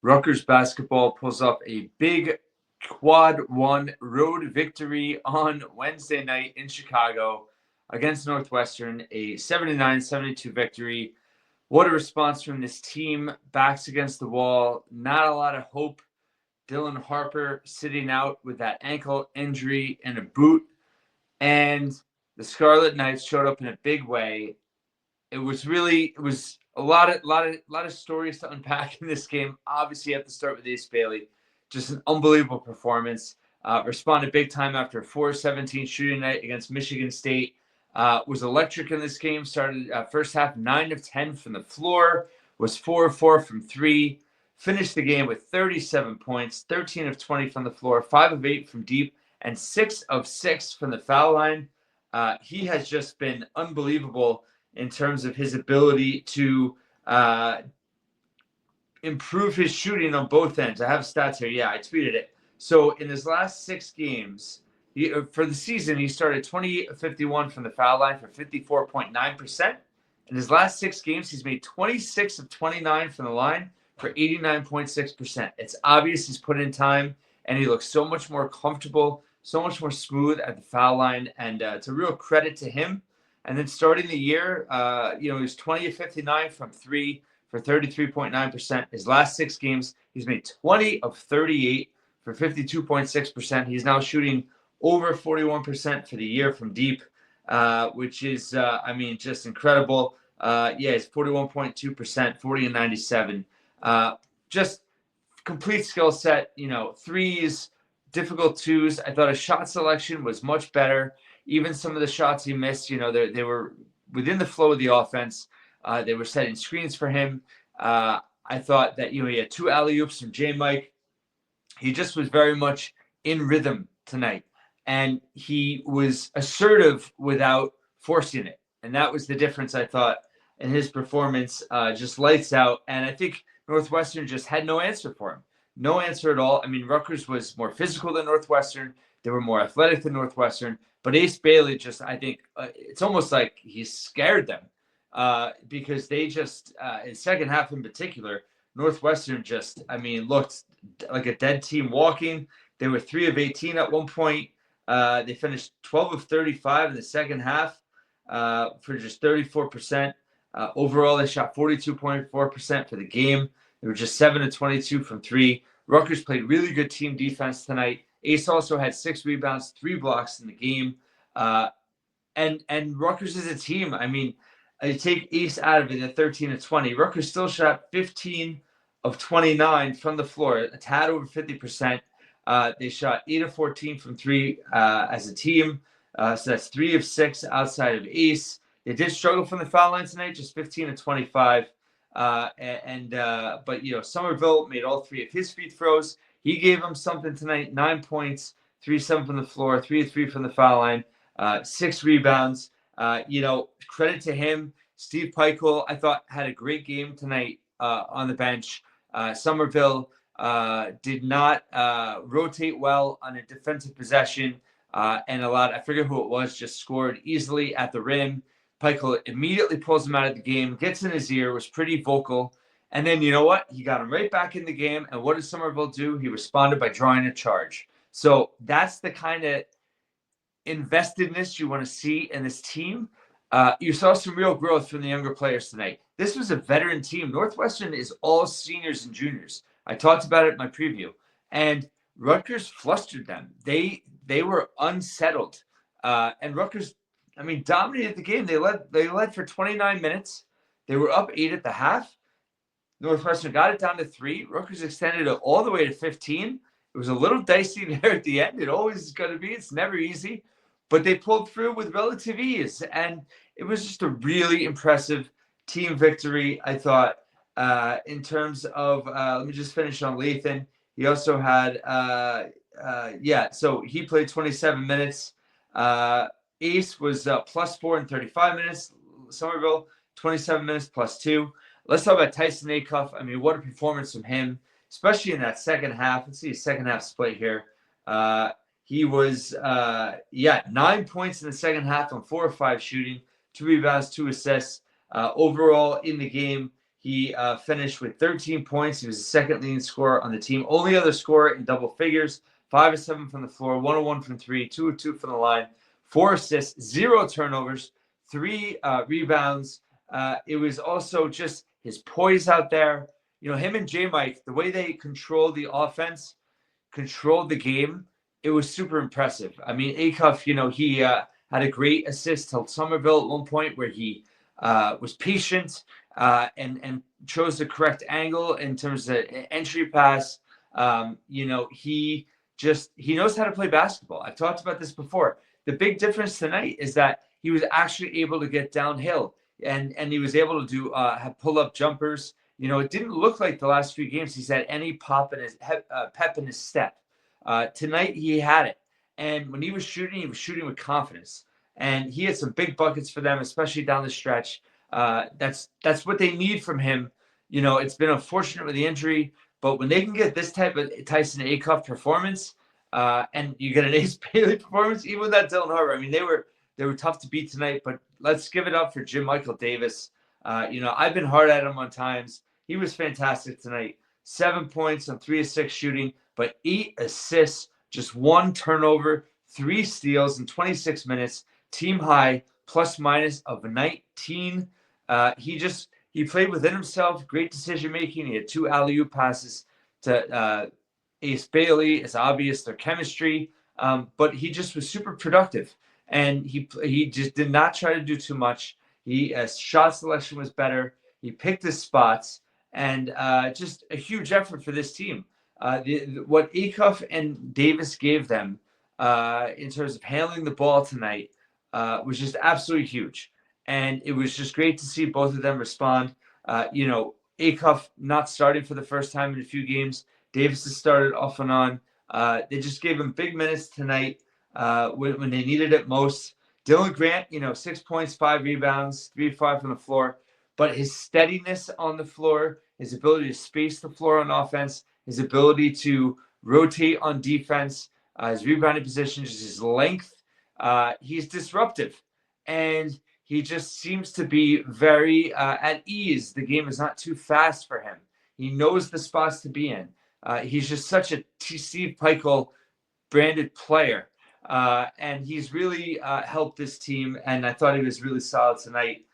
Rutgers basketball pulls off a big quad one road victory on Wednesday night in Chicago against Northwestern, a 79-72 victory. What a response from this team. Backs against the wall. Not a lot of hope. Dylan Harper sitting out with that ankle injury and a boot. And the Scarlet Knights showed up in a big way. It was a lot of stories to unpack in this game. Obviously, you have to start with Ace Bailey. Just an unbelievable performance. Responded big time after a 4-17 shooting night against Michigan State. Was electric in this game. Started first half 9 of 10 from the floor. Was 4 of 4 from three. Finished the game with 37 points, 13 of 20 from the floor, 5 of 8 from deep, and 6 of 6 from the foul line. He has just been unbelievable in terms of his ability to improve his shooting on both ends. I have stats here. Yeah, I tweeted it. So in his last 6 games, for the season, he started 28 of 51 from the foul line for 54.9%. In his last 6 games, he's made 26 of 29 from the line for 89.6%. It's obvious he's put in time, and he looks so much more comfortable, so much more smooth at the foul line, and it's a real credit to him. And then starting the year, he was 20 of 59 from three for 33.9%. His last 6 games, he's made 20 of 38 for 52.6%. He's now shooting over 41% for the year from deep, which is, just incredible. It's 41.2%, 40 and 97. Just complete skill set, threes, difficult twos. I thought his shot selection was much better. Even some of the shots he missed, they were within the flow of the offense. They were setting screens for him. I thought that, he had 2 alley-oops from Jamichael. He just was very much in rhythm tonight. And he was assertive without forcing it. And that was the difference, I thought, in his performance. Just lights out. And I think Northwestern just had no answer for him. No answer at all. I mean, Rutgers was more physical than Northwestern. They were more athletic than Northwestern. But Ace Bailey just, I think, it's almost like he scared them because they just, in second half in particular, Northwestern just, looked like a dead team walking. They were 3 of 18 at one point. They finished 12 of 35 in the second half for just 34%. Overall, they shot 42.4% for the game. They were just 7 of 22 from three. Rutgers played really good team defense tonight. Ace also had 6 rebounds, 3 blocks in the game. And Rutgers is a team. I take Ace out of it at 13 of 20. Rutgers still shot 15 of 29 from the floor, a tad over 50%. They shot 8 of 14 from three as a team. So that's 3 of 6 outside of Ace. They did struggle from the foul line tonight, just 15 of 25. But Somerville made all 3 of his free throws. He gave them something tonight: 9 points, 3-7 from the floor, 3 of 3 from the foul line, 6 rebounds. Credit to him. Steve Peichel, I thought, had a great game tonight on the bench. Somerville did not rotate well on a defensive possession, and I forget who it was, just scored easily at the rim. Peichel immediately pulls him out of the game, gets in his ear, was pretty vocal. And then you know what? He got him right back in the game. And what did Somerville do? He responded by drawing a charge. So that's the kind of investedness you want to see in this team. You saw some real growth from the younger players tonight. This was a veteran team. Northwestern is all seniors and juniors. I talked about it in my preview. And Rutgers flustered them. They were unsettled. And Rutgers, dominated the game. They led for 29 minutes. They were up 8 at the half. Northwestern got it down to 3. Rutgers extended it all the way to 15. It was a little dicey there at the end. It always is going to be. It's never easy. But they pulled through with relative ease. And it was just a really impressive team victory, I thought, in terms of let me just finish on Lathan. He also had, so he played 27 minutes. Ace was +4 in 35 minutes. Somerville, 27 minutes +2. Let's talk about Tyson Acuff. What a performance from him, especially in that second half. Let's see his second half split here. He was, 9 points in the second half on 4 of 5 shooting, 2 rebounds, 2 assists. Overall in the game, He finished with 13 points. He was the second leading scorer on the team. Only other scorer in double figures. 5 of 7 from the floor, 1 of 1 from 3, 2 of 2 from the line, 4 assists, 0 turnovers, 3 rebounds. It was also just his poise out there. Him and Jamichael, the way they controlled the offense, controlled the game, it was super impressive. I mean, Acuff, he had a great assist to Somerville at one point where he was patient and chose the correct angle in terms of entry pass. He knows how to play basketball. I've talked about this before. The big difference tonight is that he was actually able to get downhill and he was able to do have pull-up jumpers. It didn't look like the last few games he's had any pep in his step. Tonight he had it, and when he was shooting with confidence, and he had some big buckets for them, especially down the stretch. That's what they need from him. It's been unfortunate with the injury, but when they can get this type of Tyson Acuff performance, and you get an Ace Bailey performance, even with that Dylan Harper, I mean, they were tough to beat tonight. But let's give it up for Jamichael Davis. I've been hard at him on times. He was fantastic tonight. 7 points on 3 of 6 shooting, but 8 assists, just 1 turnover, 3 steals in 26 minutes, team high, plus minus of 19. He played within himself, great decision making. He had 2 alley-oop passes to Ace Bailey. It's obvious their chemistry, but he just was super productive, and he just did not try to do too much. His shot selection was better. He picked his spots, and just a huge effort for this team. What Acuff and Davis gave them in terms of handling the ball tonight was just absolutely huge. And it was just great to see both of them respond. Acuff not starting for the first time in a few games. Davis has started off and on. They just gave him big minutes tonight when they needed it most. Dylan Grant, 6 points, 5 rebounds, 3 of 5 from the floor. But his steadiness on the floor, his ability to space the floor on offense, his ability to rotate on defense, his rebounding position, just his length, he's disruptive. And he just seems to be very at ease. The game is not too fast for him. He knows the spots to be in. He's just such a Steve Pikiell branded player. And he's really helped this team. And I thought he was really solid tonight.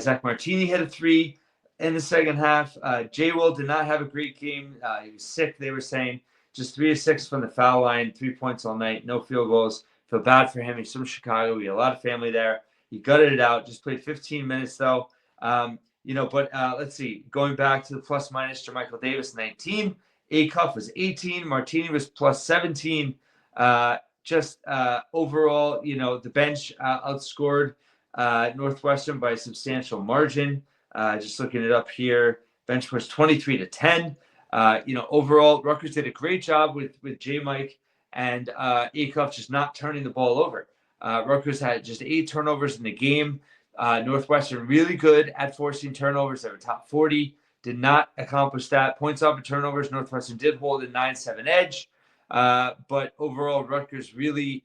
Zach Martini hit a 3 in the second half. J-Will did not have a great game. He was sick, they were saying. Just 3 of 6 from the foul line, 3 points all night, no field goals. Feel bad for him. He's from Chicago. He had a lot of family there. He gutted it out. Just played 15 minutes, though. But let's see. Going back to the plus minus, Jamichael Davis, 19. Acuff was 18. Martini was plus 17. Overall, the bench outscored Northwestern by a substantial margin. Just looking it up here, bench was 23-10. Overall, Rutgers did a great job with Jamichael and Acuff just not turning the ball over. Rutgers had just 8 turnovers in the game. Northwestern really good at forcing turnovers. They were top 40. Did not accomplish that. Points off of turnovers, Northwestern did hold a 9-7 edge. But overall, Rutgers really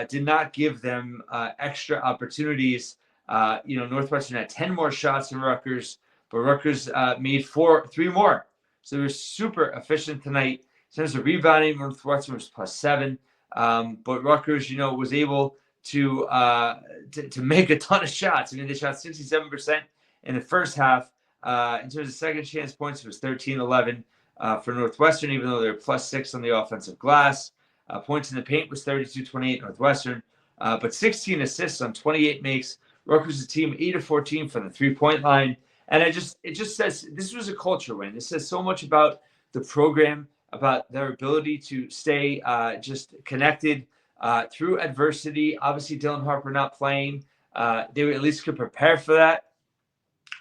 did not give them extra opportunities. Northwestern had 10 more shots than Rutgers, but Rutgers made 3 more. So they were super efficient tonight. In terms of rebounding, Northwestern was plus 7. But Rutgers, was able to make a ton of shots. I mean, they shot 67% in the first half. In terms of second chance points, it was 13-11 for Northwestern, even though they're plus 6 on the offensive glass. Points in the paint was 32-28 Northwestern, but 16 assists on 28 makes. Rutgers is a team 8 of 14 from the 3-point line. And it just says this was a culture win. This says so much about the program, about their ability to stay just connected through adversity. Obviously, Dylan Harper not playing. They at least could prepare for that.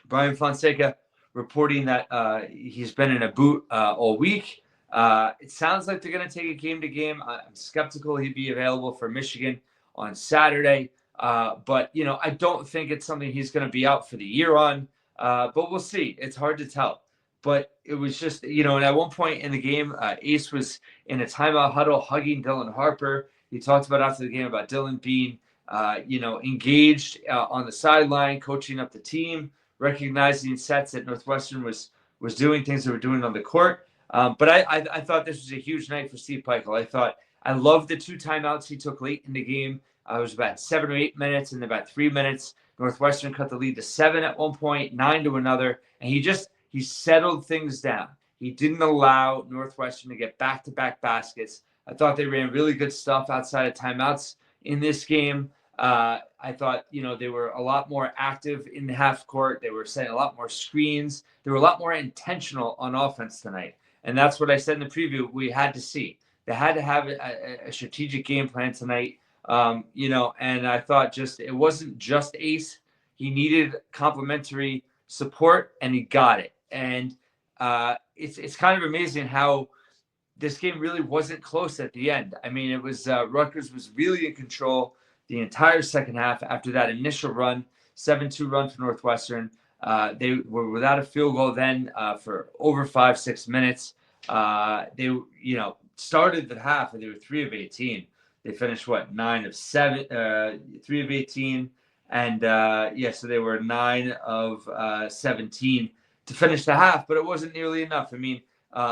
Brian Fonseca reporting that he's been in a boot all week. It sounds like they're going to take it game to game. I'm skeptical he'd be available for Michigan on Saturday. But I don't think it's something he's going to be out for the year on. But we'll see. It's hard to tell. But it was just, and at one point in the game, Ace was in a timeout huddle hugging Dylan Harper. He talked about after the game about Dylan being, engaged on the sideline, coaching up the team, recognizing sets that Northwestern was doing things they were doing on the court. But I thought this was a huge night for Steve Pikiell. I loved the 2 timeouts he took late in the game. It was about 7 or 8 minutes, and about 3 minutes, Northwestern cut the lead to 7 at one point, 9 to another, and he settled things down. He didn't allow Northwestern to get back-to-back baskets. I thought they ran really good stuff outside of timeouts in this game. I thought, they were a lot more active in the half court. They were setting a lot more screens. They were a lot more intentional on offense tonight. And that's what I said in the preview we had to see. They had to have a strategic game plan tonight, and I thought it wasn't just Ace. He needed complementary support, and he got it. And it's kind of amazing how this game really wasn't close at the end. I mean, it was Rutgers was really in control the entire second half after that initial run, 7-2 run for Northwestern. They were without a field goal then for over 5-6 minutes. They, started the half and they were 3 of 18. They finished 9 of 7, 3 of 18, and so they were 9 of 17 to finish the half, but it wasn't nearly enough. I mean,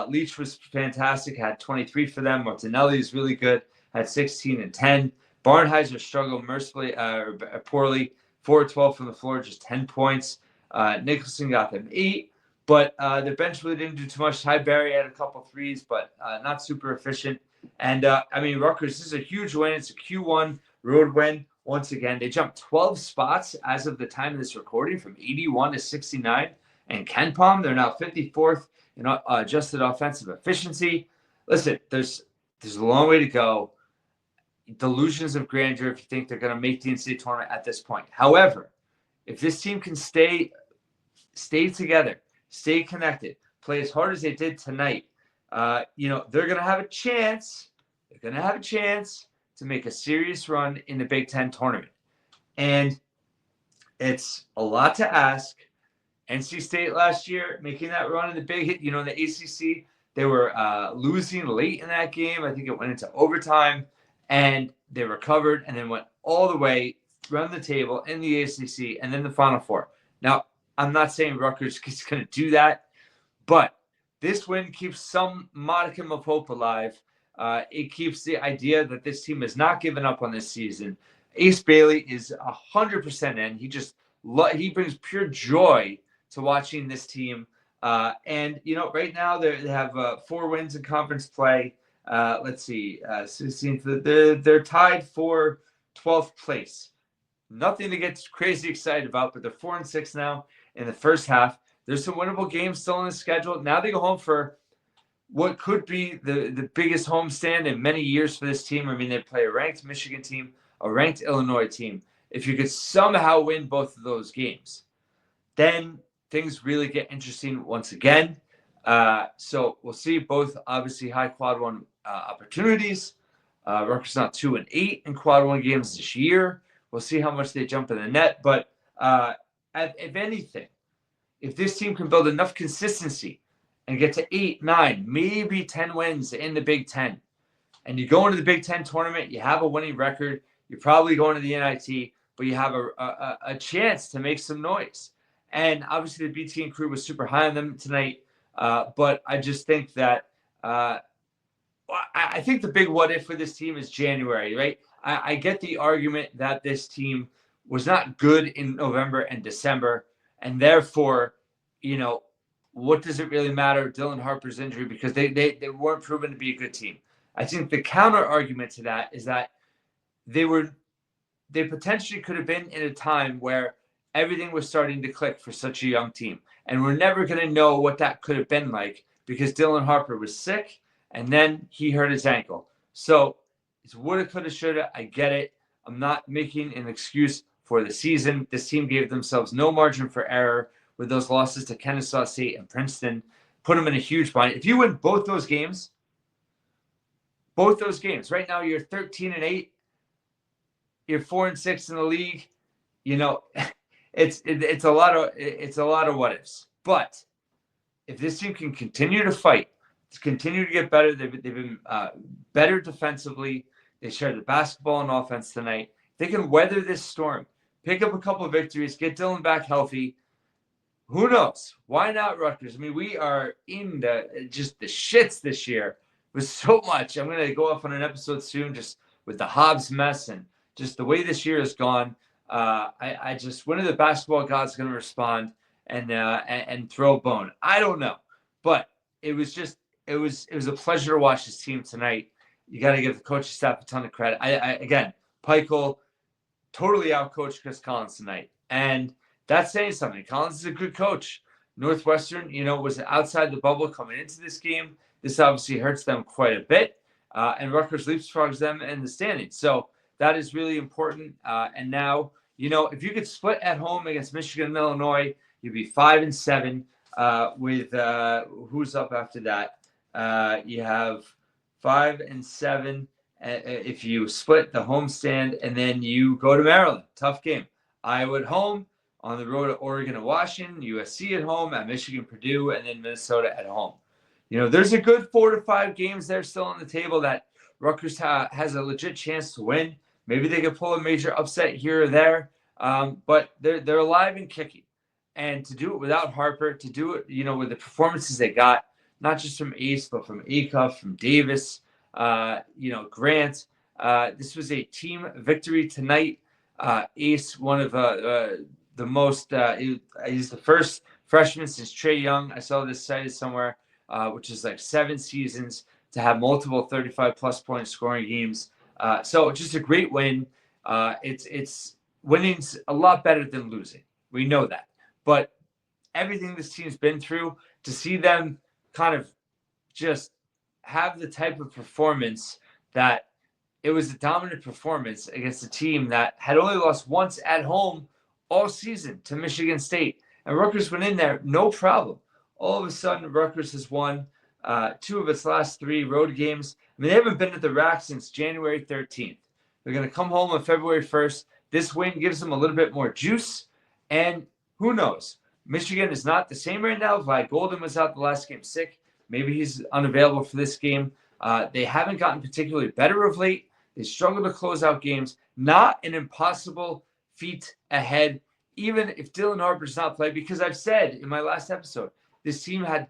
Leach was fantastic, had 23 for them. Martinelli is really good, had 16 and 10. Barnheiser struggled poorly, 4-12 from the floor, just 10 points. Nicholson got them 8, but their bench really didn't do too much. Ty Barry had a couple threes, but not super efficient. And, Rutgers, this is a huge win. It's a Q1 road win. Once again, they jumped 12 spots as of the time of this recording, from 81 to 69. And KenPom, they're now 54th in adjusted offensive efficiency. Listen, there's a long way to go. Delusions of grandeur if you think they're going to make the NCAA tournament at this point. However, if this team can stay together, stay connected, play as hard as they did tonight, they're going to have a chance. They're going to have a chance to make a serious run in the Big Ten tournament. And it's a lot to ask. NC State last year, making that run in the big hit, in the ACC, they were losing late in that game. I think it went into overtime, and they recovered and then went all the way around the table in the ACC and then the Final Four. Now, I'm not saying Rutgers is going to do that, but this win keeps some modicum of hope alive. It keeps the idea that this team has not given up on this season. Ace Bailey is 100% in. He brings pure joy to watching this team. And right now they have 4 wins in conference play. Let's see, 16th. They're tied for 12th place. Nothing to get crazy excited about, but they're 4-6 now in the first half. There's some winnable games still on the schedule. Now they go home for what could be the biggest homestand in many years for this team. I mean, they play a ranked Michigan team, a ranked Illinois team. If you could somehow win both of those games, then things really get interesting once again. So we'll see. Both obviously high quad one opportunities. Rutgers not 2-8 in quad one games this year. We'll see how much they jump in the net. But if anything, if this team can build enough consistency and get to 8, 9, maybe 10 wins in the Big Ten, and you go into the Big Ten tournament, you have a winning record, you're probably going to the NIT, but you have a chance to make some noise. And obviously the BTN crew was super high on them tonight. But I just think that I think the big what if for this team is January, right? I get the argument that this team was not good in November and December, and therefore, what does it really matter? Dylan Harper's injury, because they weren't proven to be a good team. I think the counter argument to that is that they potentially could have been in a time where everything was starting to click for such a young team. And we're never going to know what that could have been like, because Dylan Harper was sick and then he hurt his ankle. So it's woulda, coulda, shoulda. I get it. I'm not making an excuse for the season. This team gave themselves no margin for error with those losses to Kennesaw State and Princeton. Put them in a huge bind. If you win both those games, right now you're 13-8. You're 4-6 in the league. It's a lot of what ifs. But if this team can continue to fight, continue to get better, they've been better defensively. They shared the basketball and offense tonight. They can weather this storm, pick up a couple of victories, get Dylan back healthy. who knows? Why not Rutgers? I mean, we are in the shits this year with so much. I'm going to go off on an episode soon just with the Hobbs mess and just the way this year has gone. I just, when are the basketball gods going to respond and throw a bone? I don't know. But it was a pleasure to watch this team tonight. You got to give the coaching staff a ton of credit. Again, Peichel totally outcoached Chris Collins tonight. And that's saying something. Collins is a good coach. Northwestern, was outside the bubble coming into this game. This obviously hurts them quite a bit. And Rutgers leapfrogs them in the standings. So that is really important. And now, if you could split at home against Michigan and Illinois, you'd be 5-7 with who's up after that. You have 5-7 if you split the homestand, and then you go to Maryland. Tough game. Iowa at home, on the road to Oregon and Washington, USC at home, at Michigan, Purdue, and then Minnesota at home. There's a good 4 to 5 games there still on the table that Rutgers has a legit chance to win. Maybe they could pull a major upset here or there, but they're alive and kicking. And to do it without Harper, to do it, with the performances they got, not just from Ace, but from Acuff, from Davis, Grant. This was a team victory tonight. Ace, one of the most, he's the first freshman since Trae Young. I saw this cited somewhere, which is like 7 seasons to have multiple 35-plus point scoring games. So just a great win. It's winning's a lot better than losing. We know that. But everything this team's been through, to see them kind of just have the type of performance that it was a dominant performance against a team that had only lost once at home all season to Michigan State. And Rutgers went in there, no problem. All of a sudden, Rutgers has won 2 of its last 3 road games. I mean, they haven't been at the rack since January 13th. They're going to come home on February 1st. This win gives them a little bit more juice. And who knows? Michigan is not the same right now. Vi Golden was out the last game sick. Maybe he's unavailable for this game. They haven't gotten particularly better of late. They struggle to close out games. Not an impossible feat ahead, even if Dylan Harper's not played, because I've said in my last episode, this team had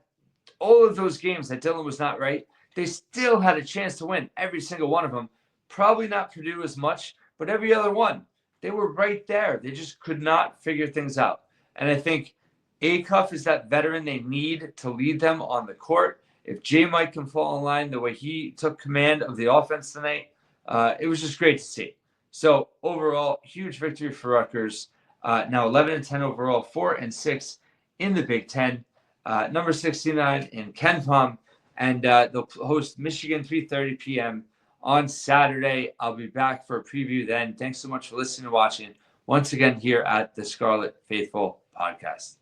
all of those games that Dylan was not right. They still had a chance to win every single one of them. Probably not Purdue as much, but every other one. They were right there. They just could not figure things out. And I think Acuff is that veteran they need to lead them on the court. If Jamichael can fall in line the way he took command of the offense tonight, it was just great to see. So overall, huge victory for Rutgers. Now 11-10 overall, 4-6 in the Big Ten. Number 69 in KenPom, and they'll host Michigan 3:30 p.m. on Saturday. I'll be back for a preview then. Thanks so much for listening and watching once again here at the Scarlet Faithful Podcast.